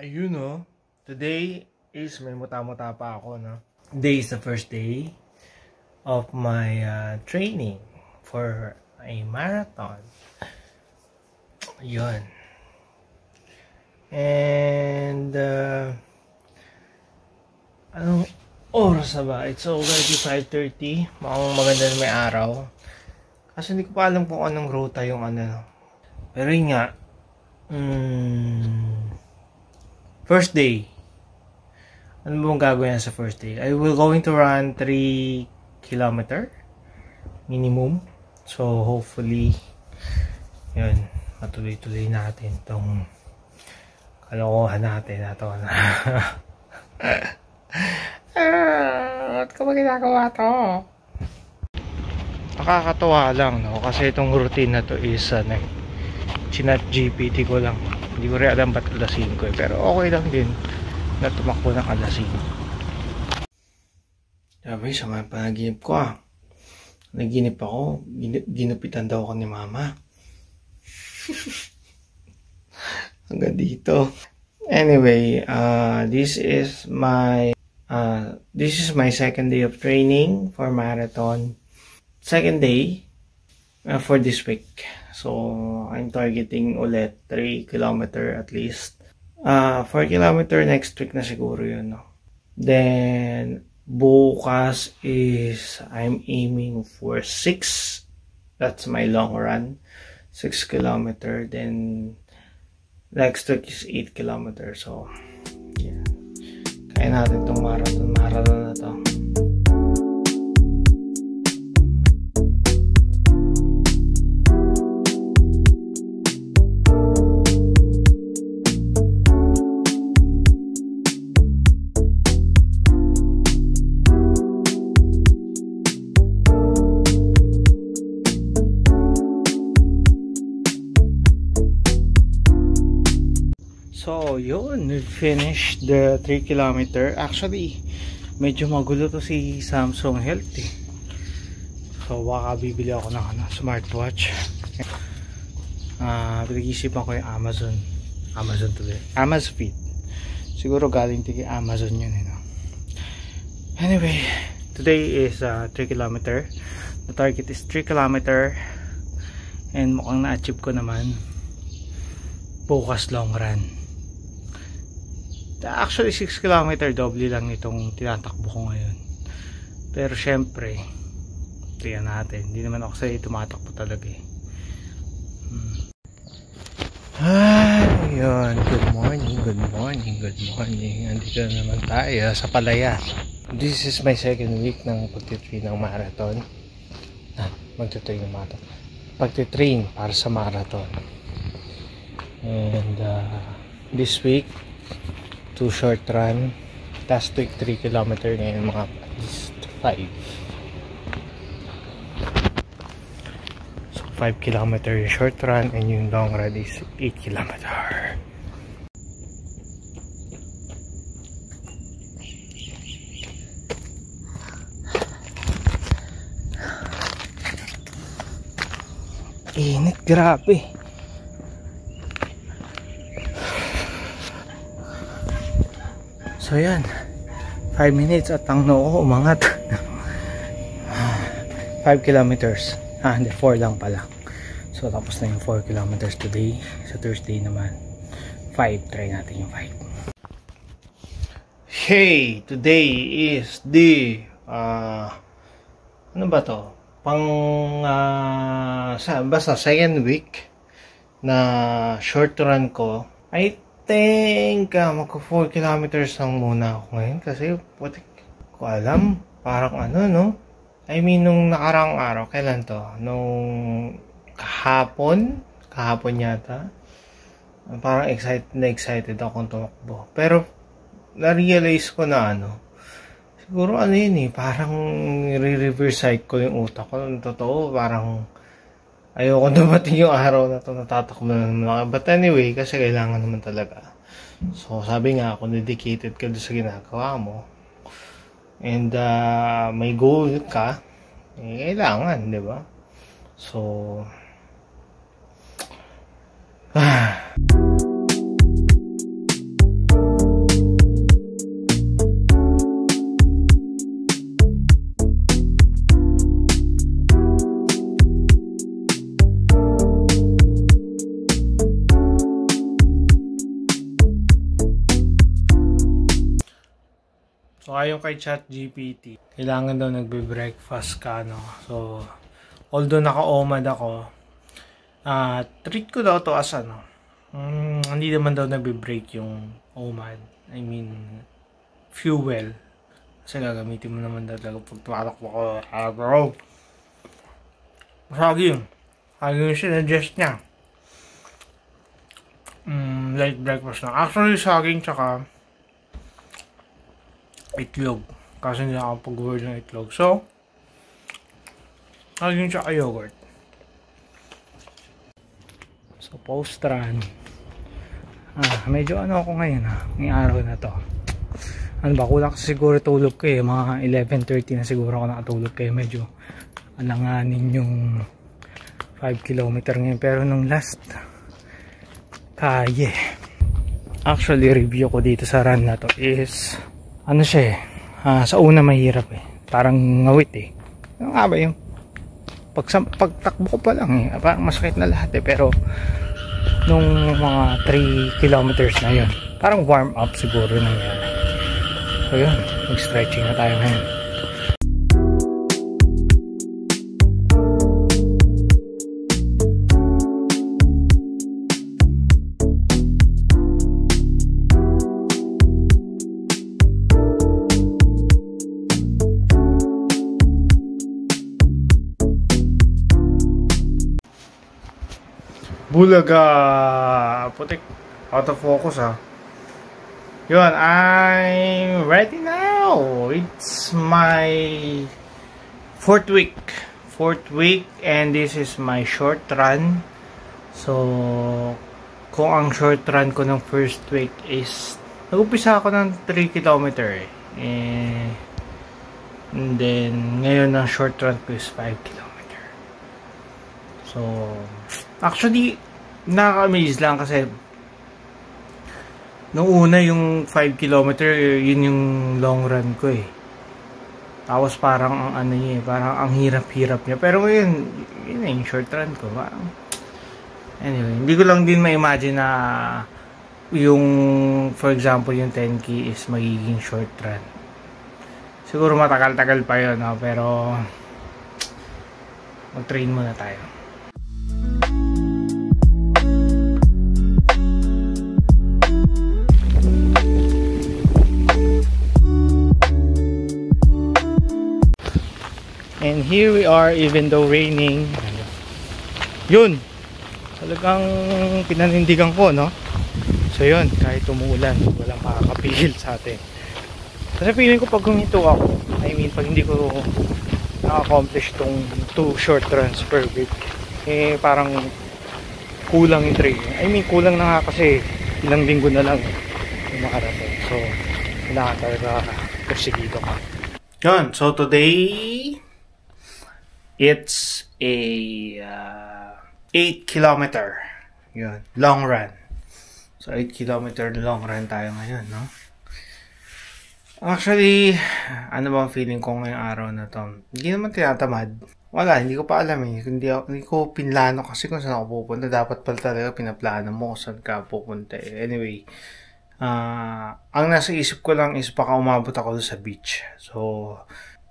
Ayun no. Today is may muta-muta pa ako no. Today is the first day of my training for a marathon. Ayun. And anong oras na ba? It's already 5:30. Mukhang maganda na may araw. Kasi hindi ko pa alam kung anong ruta yung ano. Pero yun nga. First day. Ano bang gagawin sa first day? I will going to run 3 kilometer minimum. So hopefully yun, matuloy-tuloy natin itong kalokohan natin na ito. Ba't ko ba ginagawa ito? Nakakatawa lang no? Kasi itong routine na to is chinat GPT ko lang. Hindi ko rin alam ba't alas 5 eh. Pero okay lang din na tumakbo ng alas 5. Sabi sa mga panaginip ko naginip ako, ginupitan daw ako ni mama. Hanggang dito. Anyway, this is my second day of training for marathon. Second day for this week. So, I'm targeting ulit 3 kilometer at least. 4 kilometer next week na siguro yun. No? Then, bukas is I'm aiming for 6. That's my long run. 6 kilometer. Then, next week is 8 kilometer. So, yeah. Kaya natin itong marathon na to. So, yun. We finished the 3 kilometer. Actually, medyo magulo to si Samsung Health eh. So, baka bibili ako ng smartwatch. Pinag-isipan ko yung Amazon today. Amazfit. Siguro galing tigi Amazon yun eh. No? Anyway, today is 3 kilometer. The target is 3 kilometer. And mukhang na-achieve ko naman. Bukas long run. Actually 6 kilometer doble lang itong tinatakbo ko ngayon. Pero syempre tingnan natin. Hindi naman ako sa tumatakbo talaga eh. Ayun. Good morning. Andito na naman tayo sa Palaya. This is my second week ng pagtitrain ng marathon. Pagtitrain para sa marathon. And this week 2 short run. Last week 3 kilometer. Ngayon mga at least 5. So 5 kilometer yung short run. And yung long run is 8 kilometer. Init, grabe. So yan, 5 minutes at ang noo umangat. 5 kilometers. Hindi, 4 lang pala. So tapos na yung 4 kilometers today. Sa Thursday naman 5, try natin yung 5. Hey, today is the ano ba to? Basta second week na short run ko. I think magko 4 kilometers lang muna ako ngayon kasi putik ko alam, parang no? I mean nung nakarang araw, kailan to? Nung kahapon yata. Parang excited akong tumakbo. Pero na-realize ko na siguro yun eh, parang re-reverse cycle yung utak ko. Totoo, parang ayoko dumating yung araw na ito, natatakbo na naman. But anyway, kasi kailangan naman talaga. So, sabi nga ako, dedicated ka doon sa ginagawa mo. And may goal ka, kailangan, di ba? So, So, ayon kay ChatGPT, kailangan daw nagbe-breakfast ka, no? So, although naka-OMAD ako, treat ko daw to as ano, hindi naman daw nagbe-break yung OMAD. I mean, fuel. Kasi gagamitin mo naman talaga pag tumatakbo ko. Bro. Saging. Saging yung sinadjust niya. Light breakfast na. Actually, saging tsaka itlog. Kasi hindi ako pag-word ng itlog. So, saging tsaka yogurt. So, post-run. Medyo ano ako ngayon ngayong araw na to. Ano ba, kulang kasi siguro tulog ko mga 11:30 na siguro ako nakatulog medyo alanganin yung 5 kilometer ngayon, pero nung last actually review ko dito sa run na to is ano siya sa una mahirap parang ngawit ano nga ba yung pagtakbo ko pa lang parang masakit na lahat pero nung mga 3 kilometers na yun parang warm up siguro nangyari. So yun, mag-stretching na tayo ngayon. Bulaga! Putik, out of focus Yun, I'm ready now. It's my fourth week and this is my short run. So, kung ang short run ko ng first week is nag-umpisa ako ng 3 kilometer and then ngayon ang short run ko is 5 kilometer. So, actually nakaka-amaze lang kasi nung una yung 5 kilometer, yun yung long run ko Tapos parang parang ang hirap-hirap niya. Pero ngayon, yun yung short run ko. Parang, anyway, hindi ko lang din ma-imagine na yung, for example, yung 10K is magiging short run. Siguro matagal-tagal pa yun, pero mag-train muna tayo. And here we are, even though raining. Yun! Talagang pinanindigan ko, no? So yun, kahit umuulan, walang makakapigil sa atin. Kasi feeling ko pag huminto ako, I mean, pag hindi ko na-accomplish tong 2 short runs per week, parang kulang yung training. I mean, kulang na nga kasi ilang linggo na lang yung makarating. So, kailangan talaga persigido ka. Yun, so today, it's a 8 kilometer yun, long run. So 8 kilometer long run tayo ngayon, no? Actually, ano bang feeling ko ngayong araw na to? Hindi naman tinatamad. Wala, hindi ko pa alam hindi ko pinlano kasi kung saan ako pupunta. Dapat pala talaga pinaplano mo kung saan ka pupunta Anyway, ang nasa isip ko lang is baka umabot ako sa beach. So,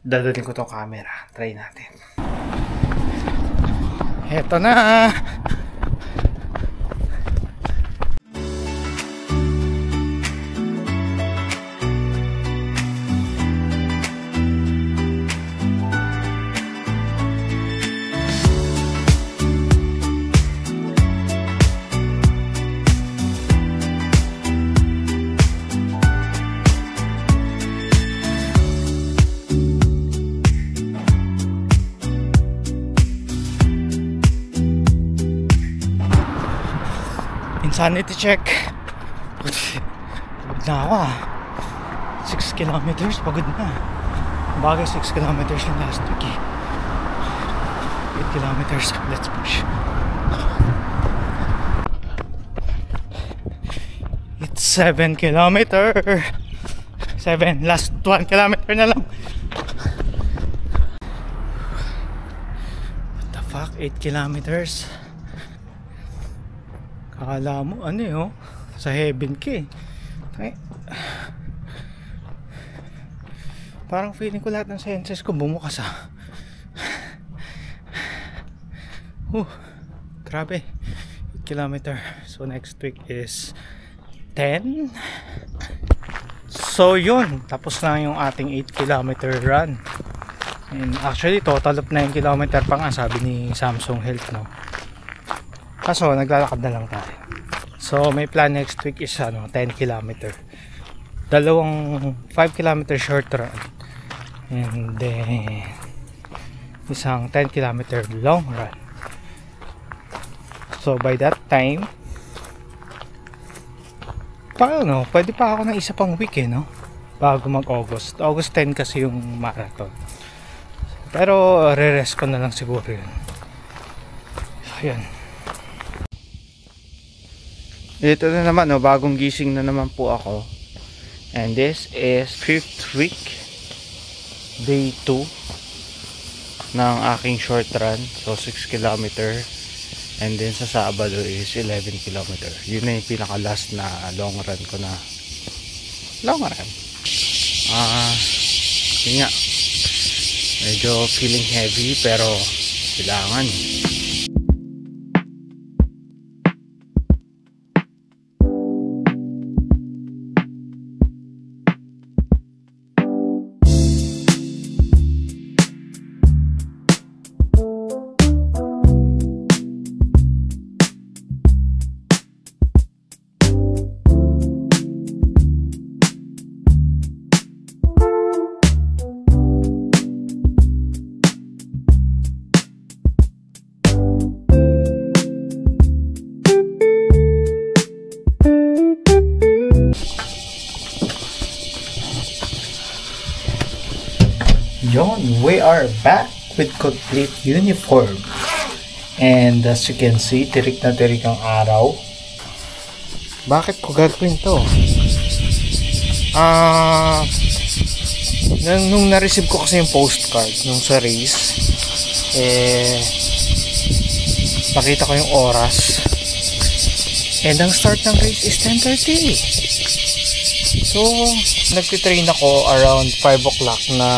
dadalhin ko tong camera. Try natin. Eto na! Sanity check. Pagod na ako 6 kilometers, pagod na. Bagay 6 kilometers yung last week 8 kilometers, let's push. It's 7 kilometer 7, last 1 kilometer na lang. What the fuck, 8 kilometers. Akala mo, sa heaven ka Parang feeling ko lahat ng senses ko bumukas grabe. 8 kilometer. So next week is 10. So yun, tapos na yung ating 8 kilometer run. And actually total of 9 kilometer pa nga sabi ni Samsung Health, no. Kaso naglalakad na lang tayo. So may plan next week is 10 kilometer. Dalawang 5 kilometer short run. And then isang 10 kilometer long run. So by that time, paano, pwede pa ako ng isa pang week no? Bago mag-August. August 10 kasi yung marathon. Pero re-rest ko na lang siguro yun. So yun. Ito na naman, bagong gising na naman po ako. And this is 5th week, day 2 ng aking short run. So 6 kilometer. And then sa Sabado is 11 kilometer. Yun na yung pinaka last na long run ko na long run. Yun nga, medyo feeling heavy pero kailangan. Yon, we are back with complete uniform. And as you can see, tirik na tirik ang araw. Bakit ko gagawin to? Nung na-receive ko kasi yung postcard nung sa race, nakita ko yung oras. And ang start ng race is 10:30. So, nagtitrain ako around 5 o'clock na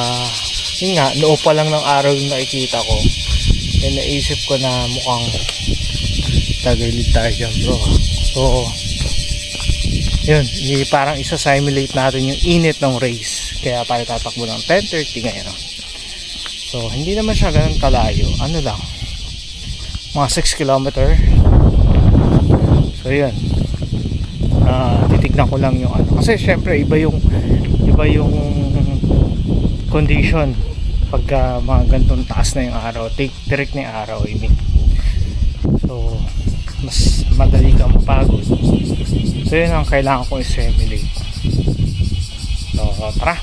yun nga, noo pa lang ng araw yung nakikita ko. And naisip ko na mukhang tagaylid tayo dyan, bro. So, yun, parang isa-simulate natin yung init ng race. Kaya tayo tatakbo ng 10:30 ngayon. So, hindi naman siya ganun kalayo. Ano lang, mga 6 kilometer. So, yun. Titignan ko lang yung ano. Kasi syempre, iba yung condition pagka mga ganitong taas na yung araw, tirik na yung araw, I mean. So mas madali kang mapagod. So yun ang kailangan kong i-simulate. So tara.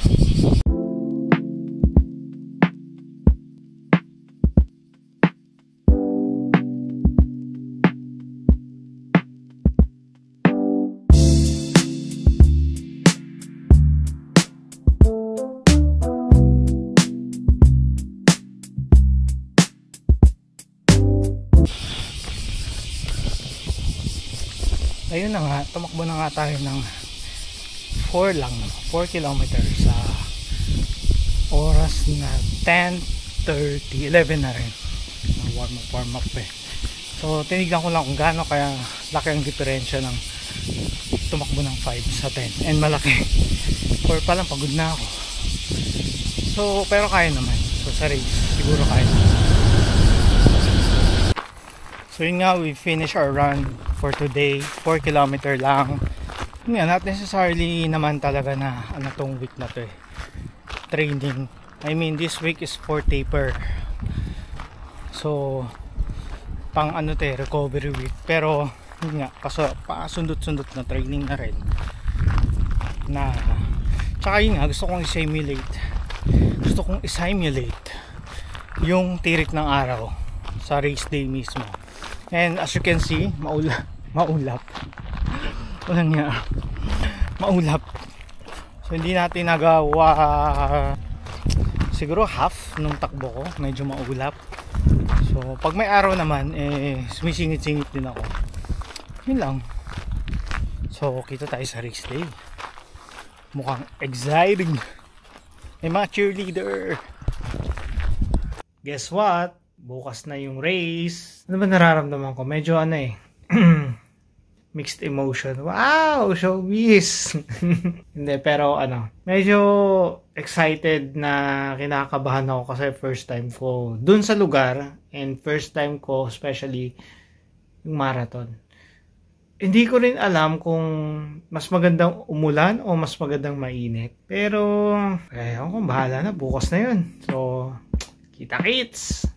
Ayun na nga, tumakbo na nga tayo ng 4 kilometers sa oras na 10:30, 11 na rin. Warm up eh. So tinignan ko lang kung gaano kaya laki ang diferensya ng tumakbo ng 5 sa 10. And malaki. 4 pa lang, pagod na ako. So pero kaya naman. So sa race, siguro kaya naman. So yun nga, we finish our run for today. 4 kilometer lang. Yun nga, not necessarily naman talaga na ano tong week na to eh, training. I mean, this week is for taper. So pang ano to eh, recovery week. Pero yun nga, pasundot-sundot na training na rin. Na tsaka yun nga, gusto kong i-simulate yung tirik ng araw sa race day mismo. And as you can see, maulap. Walang nga. Maulap. So hindi natin nagawa siguro half nung takbo ko. Medyo maulap. So pag may araw naman, sumisingit-singit din ako. Yun lang. So kita tayo sa race day. Mukhang exciting. May mga cheerleader. Guess what? Bukas na yung race. Ano ba nararamdaman ko? Medyo ano eh. Mixed emotion. Wow! Showbiz! Hindi, pero ano. Medyo excited na kinakabahan ako kasi first time ko dun sa lugar. And first time ko, especially yung marathon. Hindi ko rin alam kung mas magandang umulan o mas magandang mainit. Pero, ayaw ko, bahala na. Bukas na yun. So, kita-kits!